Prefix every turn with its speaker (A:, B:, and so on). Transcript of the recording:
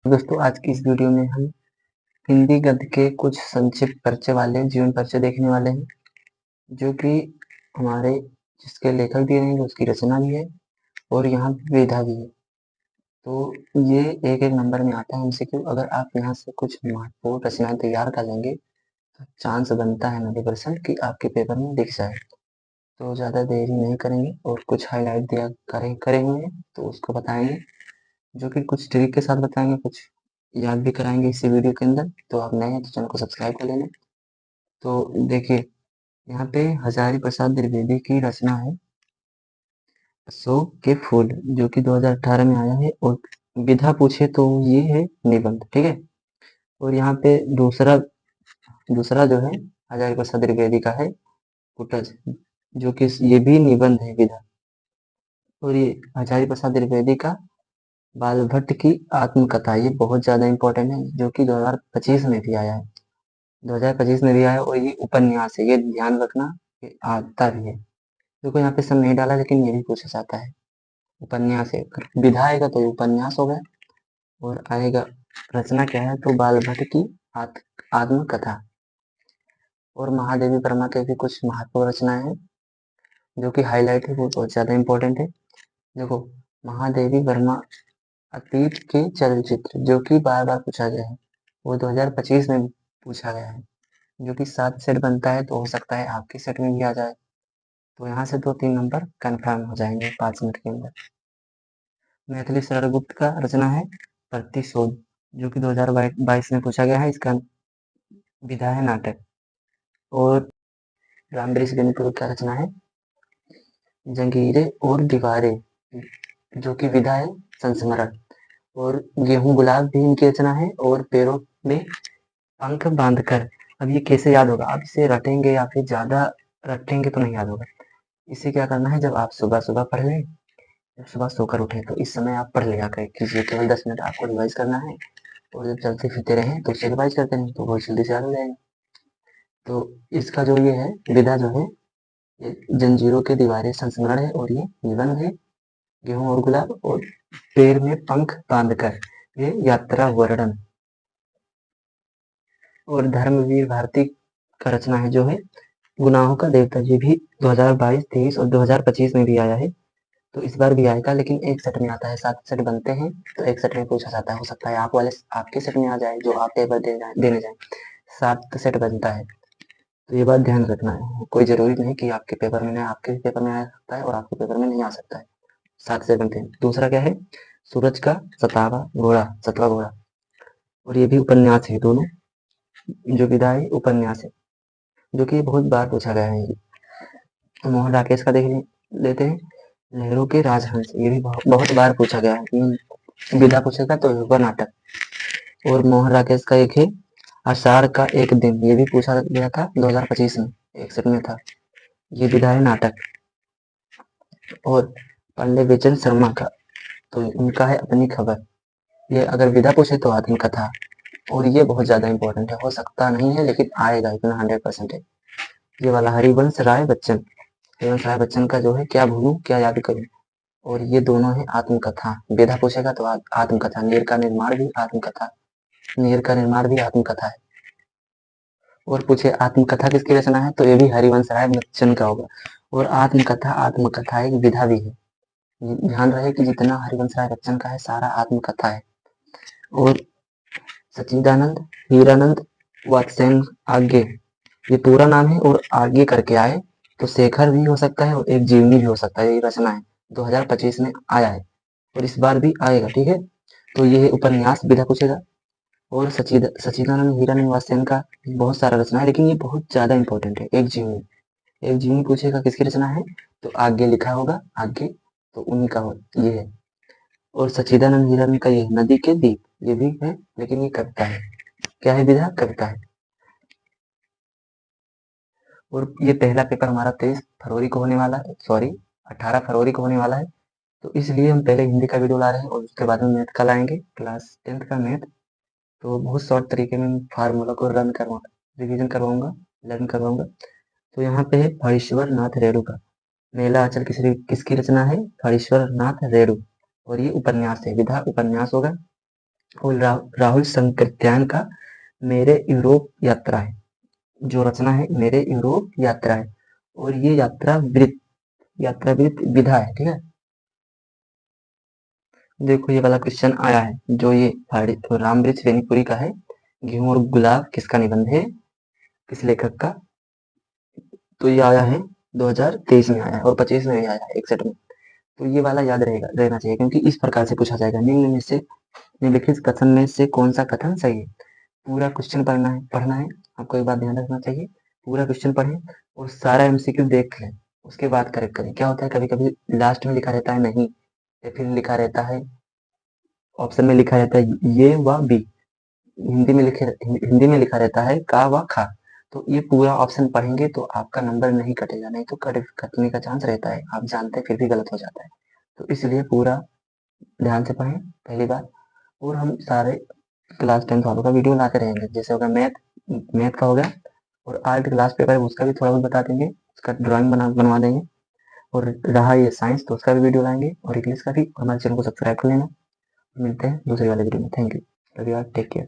A: दोस्तों आज की इस वीडियो में हम हिंदी गद्य के कुछ संक्षिप्त परिचय वाले जीवन परिचय देखने वाले हैं, जो कि हमारे जिसके लेखक भी रहेंगे उसकी रचना भी है और यहाँ पे विधा भी है। तो ये एक एक नंबर में आता है एमसीक्यू। अगर आप यहाँ से कुछ महत्वपूर्ण रचनाएं तैयार कर लेंगे तो चांस बनता है 90% कि आपके पेपर में दिख जाए। तो ज़्यादा देरी नहीं करेंगे और कुछ हाईलाइट दिया करे हुए हैं तो उसको बताएंगे, जो कि कुछ ट्रिक के साथ बताएंगे, कुछ याद भी कराएंगे इसी वीडियो के अंदर। तो आप नए हैं तो चैनल को सब्सक्राइब कर लेना। तो देखिए यहाँ पे हजारी प्रसाद द्विवेदी की रचना है अशोक के फूल, जो कि 2018 में आया है। और विधा पूछे तो ये है निबंध, ठीक है। और यहाँ पे दूसरा दूसरा जो है हजारी प्रसाद द्विवेदी का है कुटज, जो कि ये भी निबंध है विधा। और ये हजारी प्रसाद द्विवेदी का बाल भट्ट की आत्मकथा, ये बहुत ज्यादा इंपॉर्टेंट है, जो कि 2025 में भी आया है। 2025 में भी आया और ये उपन्यास है, ये ध्यान रखना, ये आता भी है। देखो यहाँ पे सब नहीं डाला लेकिन ये भी पूछा जाता है। उपन्यास है, विधा आएगा तो ये उपन्यास हो गया। और आएगा रचना क्या है तो बाल भट्ट की आत्मकथा। और महादेवी वर्मा के भी कुछ महत्वपूर्ण रचनाएं हैं जो कि हाईलाइट है, वो बहुत ज्यादा इंपॉर्टेंट है। देखो महादेवी वर्मा अतीत के चलचित्र, जो कि बार बार पूछा गया है, वो 2025 में पूछा गया है, जो कि 7 सेट बनता है तो हो सकता है आपके सेट में भी आ जाए। तो यहाँ से 2-3 नंबर कंफर्म हो जाएंगे 5 मिनट के अंदर। मैथिली शरण गुप्त का रचना है प्रतिशोध, जो कि 2022 में पूछा गया है। इसका विधा है नाटक। और रामवृक्ष गणितपुर का रचना है जंगीरें और दीवारें, जो कि विधा है संस्मरण। और गेहूं गुलाब भी इनकी रचना है। और पैरों में पंख बांधकर। अब ये कैसे याद होगा, आप इसे रटेंगे या फिर ज्यादा रटेंगे तो नहीं याद होगा। इसे क्या करना है, जब आप सुबह सुबह पढ़ लें, जब सुबह सोकर उठे तो इस समय आप पढ़ लिया कीजिए। केवल 10 मिनट आपको रिवाइज करना है और जब चलते फिरते रहें तो उसे रिवाइज करते रहें तो बहुत जल्दी से याद हो जाएगा। तो इसका जो ये है विधा जो है, ये जंजीरों के दीवारें संस्मरण है और ये निबंध है। गेहूं और गुलाब और पैर में पंख बांधकर, ये यात्रा वर्णन। और धर्मवीर भारती का रचना है जो है गुनाहों का देवता, ये भी 2022, 23 और 2025 में भी आया है। तो इस बार भी आएगा लेकिन एक सेट में आता है, 7 सेट बनते हैं तो एक सेट में पूछा जाता है। हो सकता है आप वाले आपके सेट में आ जाए जो आप पेपर देने जाए। 7 सेट बनता है, तो ये बात ध्यान रखना है। कोई जरूरी नहीं कि आपके पेपर में नहीं, आपके पेपर में आ सकता है और आपके पेपर में नहीं आ सकता है। 7 सेट बनते हैं। दूसरा क्या है, सूरज का सतवा घोड़ा। और ये भी उपन्यास है, दोनों जो विधा है उपन्यास है, जो कि बहुत बार पूछा गया है। तो मोहन राकेश का देख लेते हैं, लहरों के राजहंस, ये भी बहुत बार पूछा गया है। विधा पूछेगा तो होगा नाटक। और मोहन राकेश का एक है आषाढ़ का एक दिन, ये भी पूछा गया था 2025 में, एक सेट में था। ये विधा है नाटक। और पांडे बेचन शर्मा का, तो उनका है अपनी खबर, ये अगर विधा पूछे तो आत्मकथा। और ये बहुत ज्यादा इंपॉर्टेंट है, हो सकता नहीं है लेकिन आएगा, इतना 100% है। ये वाला हरिवंश राय बच्चन, हरिवंश राय बच्चन का जो है क्या भूलूं क्या याद करूं। और ये दोनों है आत्मकथा। विधा पूछेगा तो आत्मकथा। नीर का निर्माण भी आत्मकथा, नीर का निर्माण भी आत्मकथा है। और पूछे आत्मकथा किसकी रचना है तो ये भी हरिवंश राय बच्चन का होगा। और आत्मकथा एक विधा भी है। ध्यान रहे कि जितना हरिवंश राय बच्चन का है सारा आत्मकथा है। और सच्चिदानंद हीरानंद वात्स्यन आगे, ये पूरा नाम है और आगे करके आए तो शेखर भी हो सकता है और एक जीवनी भी हो सकता है। ये रचना है 2025 में आया है और इस बार भी आएगा, ठीक है। तो ये है उपन्यास, विधा पूछेगा। और सच्चिदानंद हीरानंद वात्स्यन का बहुत सारा रचना है लेकिन ये बहुत ज्यादा इंपॉर्टेंट है। एक जीवनी, एक जीवनी पूछेगा किसकी रचना है तो आगे लिखा होगा, आगे तो उन्हीं का ये है। और सच्चिदानंद हीरानंद का ये नदी के दीप, ये भी है लेकिन ये कविता है। क्या है विधा, कविता है। और ये पहला पेपर हमारा 23 फरवरी को होने वाला है, सॉरी 18 फरवरी को होने वाला है। तो इसलिए हम पहले हिंदी का वीडियो ला रहे हैं और उसके बाद में मैथ का लाएंगे, क्लास 10th का मैथ। तो बहुत शॉर्ट तरीके में फार्मूला को रिवीजन करवाऊंगा, लर्न करवाऊंगा। तो यहाँ पे है फणीश्वर नाथ रेणु का मेला आंचल किसकी रचना है, फणीश्वर नाथ रेणु। और ये उपन्यास है, विधा उपन्यास होगा। और राहुल संकृत्यान का मेरे यूरोप यात्रा है, जो रचना है मेरे यूरोप यात्रा है, और ये यात्रा वृत्त विधा है। ठीक है, देखो ये वाला क्वेश्चन आया है, जो ये तो राम वृक्ष बेनीपुरी का है। गेहूं और गुलाब किसका निबंध है, किस लेखक का, तो ये आया है 2023 में आया है और 25 में भी आया है, एक सेट में। तो ये वाला याद रहना चाहिए, क्योंकि इस प्रकार से पूछा जाएगा, निम्नलिखित कथन में से कौन सा कथन सही है। पूरा क्वेश्चन पढ़ना है, आपको एक बात ध्यान रखना चाहिए, पूरा क्वेश्चन पढ़ें और सारा एमसीक्यू देख लें, उसके बाद करेक्ट करें। क्या होता है, कभी कभी लास्ट में लिखा रहता है नहीं, या फिर लिखा रहता है ऑप्शन में लिखा रहता है ये व बी, हिंदी में लिखा रहता है का व खा। तो ये पूरा ऑप्शन पढ़ेंगे तो आपका नंबर नहीं कटेगा, नहीं तो कटने का चांस रहता है, आप जानते हैं फिर भी गलत हो जाता है। तो इसलिए पूरा ध्यान से पढ़ें, पहली बात। और हम सारे क्लास 10 वालों का वीडियो लाते रहेंगे, जैसे होगा मैथ का हो गया, और आर्ट क्लास पेपर है उसका भी थोड़ा बहुत बता देंगे, उसका ड्राइंग बनवा देंगे। और रहा ये साइंस, तो उसका भी वीडियो लाएंगे, और इंग्लिश का भी। हमारे चैनल को सब्सक्राइब कर लेना। मिलते हैं दूसरे वाले वीडियो में। Thank you, take care.